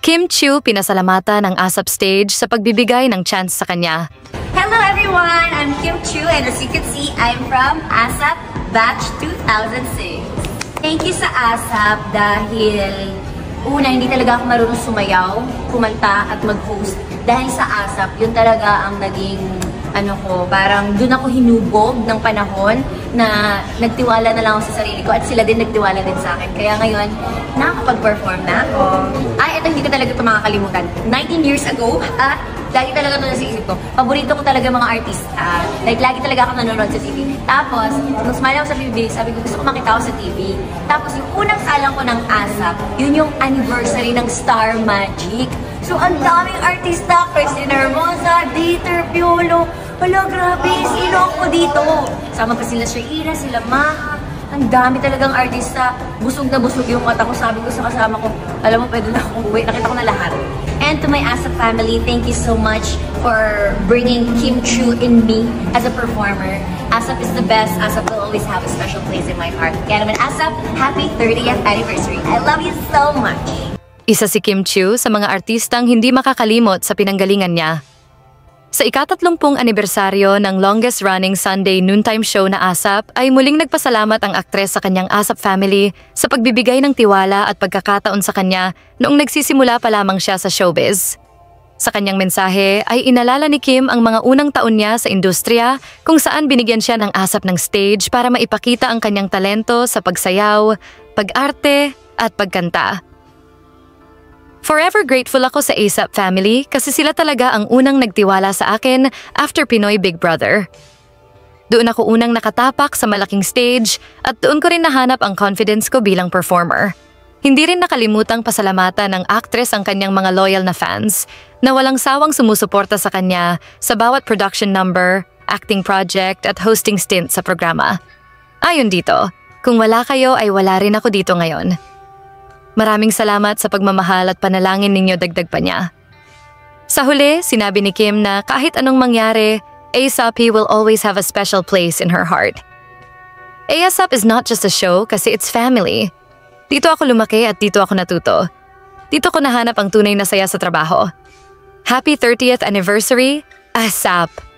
Kim Chiu pinasalamatan ng ASAP Stage sa pagbibigay ng chance sa kanya. Hello everyone! I'm Kim Chiu and as you can see, I'm from ASAP Batch 2006. Thank you sa ASAP dahil una, hindi talaga ako marunong sumayaw, kumanta at mag-host. Dahil sa ASAP, yun talaga ang naging parang dun ako hinubog ng panahon na nagtiwala na lang ako sa sarili ko at sila din nagtiwala din sa akin. Kaya ngayon, nakakapag-perform na ako. Ay, ito hindi ko talaga ito makakalimutan. 19 years ago, lagi talaga ito nasa isip ko. Paborito ko talaga mga artista. Like, lagi talaga ako nanonood sa TV. Tapos, nung smile ako sa PBB, sabi ko, gusto ko makita ako sa TV. Tapos, yung unang salang ko ng ASAP, yun yung anniversary ng Star Magic. So, ang daming artista. Christine Hermosa, Dieter, Piolo. Hala, grabe. Sino ako dito? Sama pa sila Shaira, sila Maha. Ang dami talagang artista. Busog na busog yung mata ko. Sabi ko sa kasama ko, alam mo, pwede na akong uwi. Nakita ko na lahat. And to my ASAP family, thank you so much for bringing Kim Chiu in me as a performer. ASAP is the best. ASAP will always have a special place in my heart. Kaya naman, ASAP, happy 30th anniversary. I love you so much. Isa si Kim Chiu sa mga artistang hindi makakalimot sa pinanggalingan niya. Sa ika-30 anibersaryo ng longest-running Sunday noontime show na ASAP ay muling nagpasalamat ang aktres sa kanyang ASAP family sa pagbibigay ng tiwala at pagkakataon sa kanya noong nagsisimula pa lamang siya sa showbiz. Sa kanyang mensahe ay inalala ni Kim ang mga unang taon niya sa industriya kung saan binigyan siya ng ASAP ng stage para maipakita ang kanyang talento sa pagsayaw, pag-arte at pagkanta. Forever grateful ako sa ASAP family kasi sila talaga ang unang nagtiwala sa akin after Pinoy Big Brother. Doon ako unang nakatapak sa malaking stage at doon ko rin nahanap ang confidence ko bilang performer. Hindi rin nakalimutang pasalamatan ng actress ang kanyang mga loyal na fans na walang sawang sumusuporta sa kanya sa bawat production number, acting project at hosting stint sa programa. Ayon dito, kung wala kayo ay wala rin ako dito ngayon. Maraming salamat sa pagmamahal at panalangin ninyo dagdag pa niya. Sa huli, sinabi ni Kim na kahit anong mangyari, ASAP will always have a special place in her heart. ASAP is not just a show kasi it's family. Dito ako lumaki at dito ako natuto. Dito ko nahanap ang tunay na saya sa trabaho. Happy 30th anniversary, ASAP!